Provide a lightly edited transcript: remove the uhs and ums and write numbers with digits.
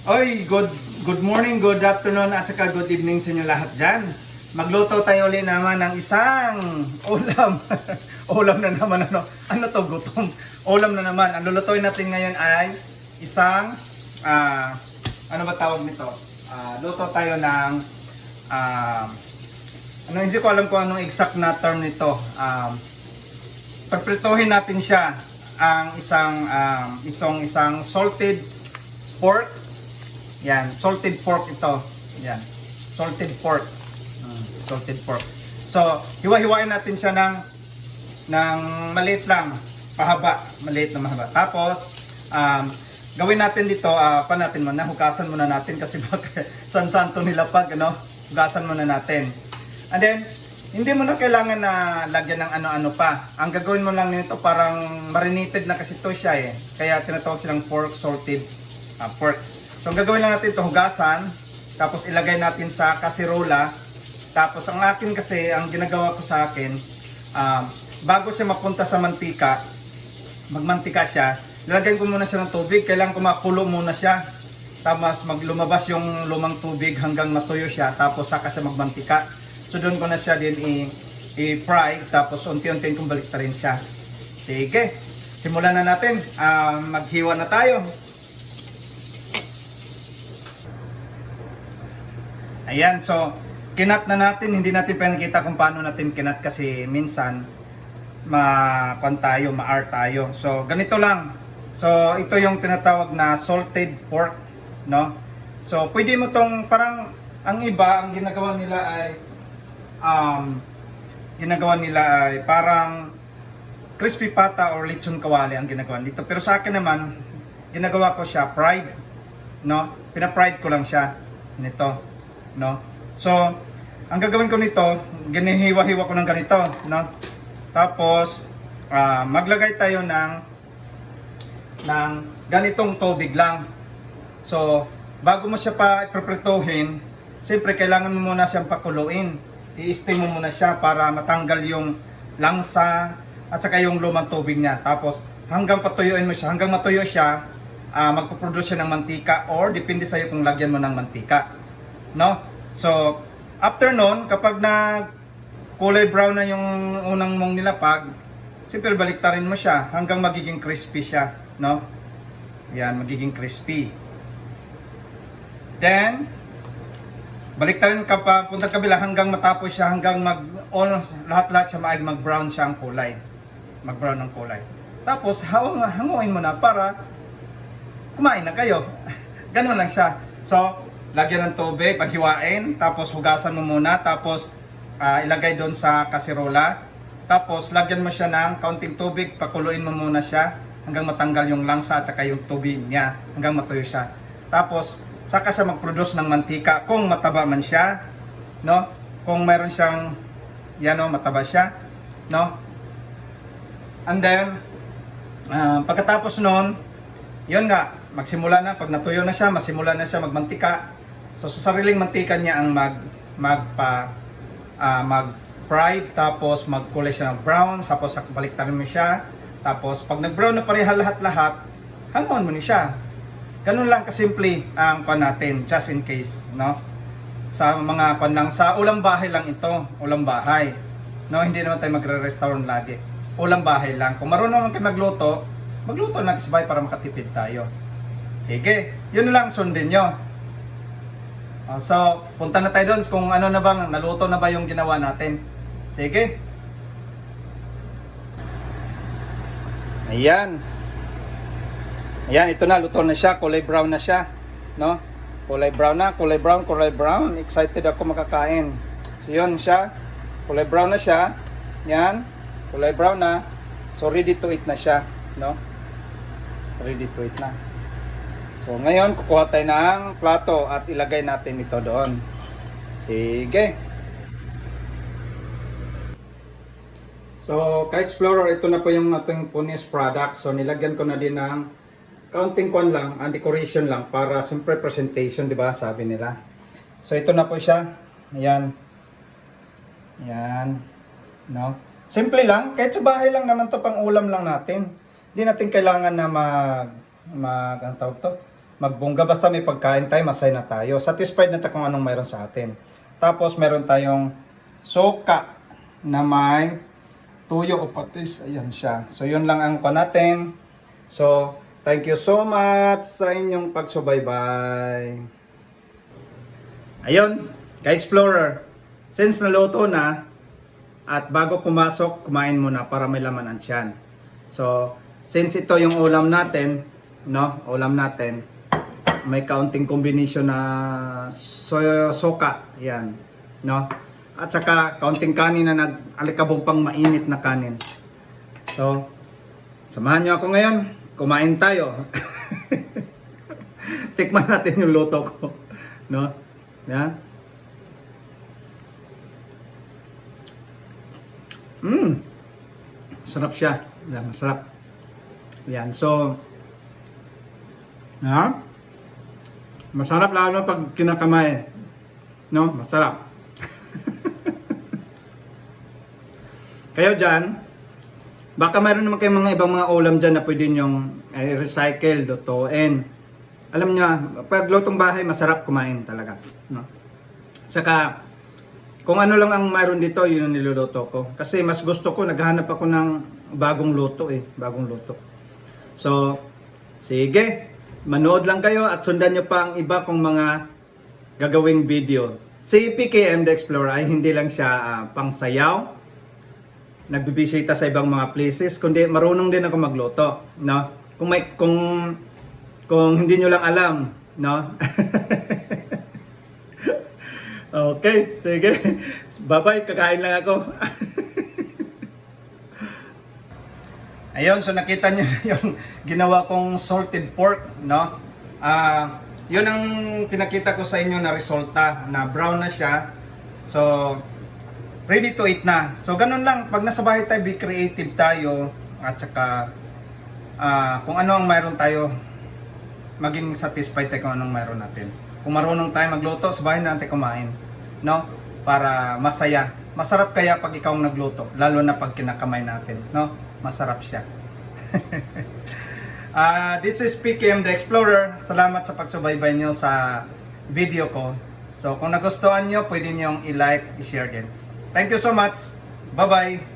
Oy, good morning, good afternoon at saka good evening sa inyo lahat dyan. Magluto tayo ulit naman ng isang ulam. Ulam na naman ano. Ano to, gutom? Ulam na naman. Ang lulutuin natin ngayon ay isang ano ba tawag nito? Luto tayo ng hindi ko alam kung anong exact na term nito. Pagprituhin natin siya ang itong isang salted pork. Yan, salted pork ito. Yan, salted pork. Salted pork. So, hiwa-hiwain natin siya ng maliit lang, pahaba, maliit na mahaba. Tapos, gawin natin dito, natin muna, hugasan muna natin kasi baka san-san to nilapag, ano? Hugasan muna natin. And then, hindi mo na kailangan na lagyan ng ano-ano pa. Ang gagawin mo lang nito, parang marinated na kasi to siya eh. Kaya tinatawag silang pork salted pork. So, ang gagawin lang natin ito, hugasan, tapos ilagay natin sa kasirola. Tapos, ang akin kasi, ang ginagawa ko sa akin, bago siya mapunta sa mantika, magmantika siya, lalagyan ko muna siya ng tubig, kailangan ko makulo muna siya. Tapos, lumabas yung lumang tubig hanggang matuyo siya, tapos saka siya magmantika. So, doon ko na siya din i-fry, tapos unti-unti kong baliktarin siya. Sige, simulan na natin. Maghiwa na tayo. Ayan, so kinat na natin, hindi natin pa nakita kung paano natin kinat kasi minsan ma-art tayo. So ganito lang. So ito yung tinatawag na salted pork, no? So pwede mo tong parang ang iba ang ginagawa nila ay parang crispy pata or lechon kawali ang ginagawa dito. Pero sa akin naman ginagawa ko siya fried, no? Pina-fried ko lang siya nito. No? So, ang gagawin ko nito, ginihiwa-hiwa ko ng ganito, no? Tapos, maglagay tayo ng ganitong tubig lang. So, bago mo siya pa ipreprituhin, siyempre kailangan mo muna siyang pakuluin. I-steam mo muna siya para matanggal yung langsa at saka yung lumang tubig niya. Tapos, hanggang patuyuin mo siya, hanggang matuyo siya, magpo-produce siya ng mantika or depende sa'yo kung lagyan mo ng mantika. No? So, after nun, kapag na kulay brown na yung unang mong nilapag, siyempre baliktarin mo siya hanggang magiging crispy siya, no? Yan, magiging crispy. Then, baliktarin kapag punta kabila hanggang matapos siya, hanggang lahat-lahat siya mag-brown siya ang kulay. Mag-brown ang kulay. Tapos, hanguin mo na para kumain na kayo. Ganun lang siya. So, lagyan ng tubig, paghiwain, tapos hugasan mo muna, tapos ilagay doon sa kasirola. Tapos lagyan mo siya ng kaunting tubig, pakuluin mo muna siya hanggang matanggal yung langsa at saka yung tubig niya, hanggang matuyo siya. Tapos saka siya mag-produce ng mantika kung mataba man siya, no? Kung mayroon siyang mataba siya, no? And then pagkatapos noon, yun nga, magsimula na, pag natuyo na siya, masimula na siya magmantika. So sa sariling mantika niya ang mag-fried, tapos magkulay siya ng brown, tapos baliktarin mo siya. Tapos pag nag-brown na pareha lahat-lahat, hanguan mo ni siya. Ganun lang kasimple ang natin, just in case, no? Sa mga sa ulam bahay lang ito, ulam bahay. No, hindi naman tayo magre-restaurant lagi. Ulam bahay lang. Kung marunong naman kayo magluto na kasabay para makatipid tayo. Sige, yun lang, sundin nyo. So, punta na tayo doon kung ano na bang, naluto na ba yung ginawa natin. Sige. Ayan. Ayan, ito na, luto na siya, kulay brown na siya. No? Kulay brown na, kulay brown. Excited ako makakain. So, yun siya. Kulay brown na siya. Yan, kulay brown na. So, ready to eat na siya. No? Ready to eat na. So ngayon kukuha tayo ng plato at ilagay natin ito doon. Sige. So ka-explorer, ito na po yung ating finished product. So nilagyan ko na din ng kaunting lang, decoration lang para siyempre presentation, di ba? Sabi nila. So ito na po siya. Ayan. Ayan. No? Simple lang, kahit sa bahay lang naman to, pang ulam lang natin. Hindi natin kailangan na ang tawag to, magbongga. Basta may pagkain tayo, masaya na tayo. Satisfied na tayo kung anong mayroon sa atin. Tapos meron tayong soka na may tuyo o patis. Ayan siya. So yun lang ang natin. So thank you so much sa inyong pagsubaybay. Ayun, ka-explorer. Since naluto na, at bago pumasok, kumain muna para may laman ang tiyan. So, since ito yung ulam natin, no? Ulam natin, may kaunting combination na soka, yan, no? At saka kaunting kanin na nag-alikabong pang mainit na kanin. So, samahan nyo ako ngayon, kumain tayo. Tikman natin yung luto ko, no? Yan. Sarap siya. Yan, masarap. Yan, so masarap lalo pag kinakamay. No, masarap. Kayo dyan, baka mayroon naman kayong mga ibang mga ulam dyan na pwede nyong recycle, lutuin. Alam nyo, pag lutong bahay, masarap kumain talaga. No? Saka, kung ano lang ang mayroon dito, yun ang niluluto ko. Kasi mas gusto ko, naghahanap ako ng bagong luto bagong luto. So, sige, manood lang kayo at sundan nyo pa ang iba kong mga gagawing video. Si PKM The Explorer ay hindi lang siya pangsayaw, nagbibisita sa ibang mga places, kundi marunong din ako magluto, no? Kung hindi nyo lang alam, no? Okay, sige. Bye-bye, kakain lang ako. Ayun, so nakita nyo na yung ginawa kong salted pork, no? Yun ang pinakita ko sa inyo na resulta, na brown na siya. So, ready to eat na. So, ganun lang. Pag nasa bahay tayo, be creative tayo. At saka, kung ano ang mayroon tayo, maging satisfied tayo kung anong mayroon natin. Kung marunong tayo magluto, sa bahay na natin kumain. No? Para masaya. Masarap kaya pag ikaw ang nagluto. Lalo na pag kinakamay natin. No? Masarap siya. This is PKM The Explorer. Salamat sa pagsubaybay niyo sa video ko. So, kung nagustuhan niyo, pwede niyong i-like, i-share din. Thank you so much. Bye-bye.